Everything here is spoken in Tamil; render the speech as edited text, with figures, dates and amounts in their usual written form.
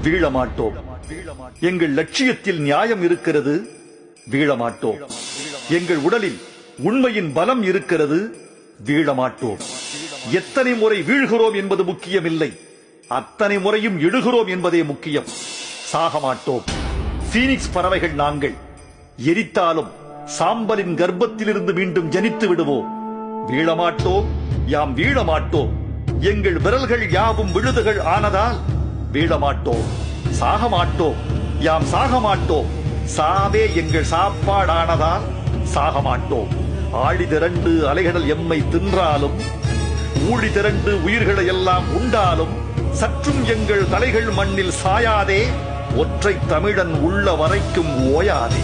வீழமாட்டோம். எங்கள் லட்சியத்தில் நியாயம் இருக்கிறது, வீழமாட்டோம். எங்கள் உடலில் உண்மையின் பலம் இருக்கிறது, வீழமாட்டோம். எத்தனை முறை வீழ்கிறோம் என்பது முக்கியமில்லை, அத்தனை முறையும் எழுகிறோம் என்பதே முக்கியம். சாகமாட்டோம். பீனிக்ஸ் பறவைகள் நாங்கள். எரித்தாலும் சாம்பலின் கர்ப்பத்திலிருந்து மீண்டும் ஜனித்து விடுவோம். வீழமாட்டோம், யாம் வீழமாட்டோம். எங்கள் விரல்கள் யாவும் விழுதுகள் ஆனதால் வீழமாட்டோம். சாகமாட்டோம், யாம் சாகமாட்டோம். சாவே எங்கள் சாப்பாடானதால் சாகமாட்டோம். ஆழி திரண்டு அலைகடல் எம்மை தின்றாலும், ஊழி திரண்டு உயிர்களை எல்லாம் உண்டாலும், சற்றும் எங்கள் தலைகள் மண்ணில் சாயாதே. ஒற்றை தமிழன் உள்ள வரைக்கும் ஓயாதே.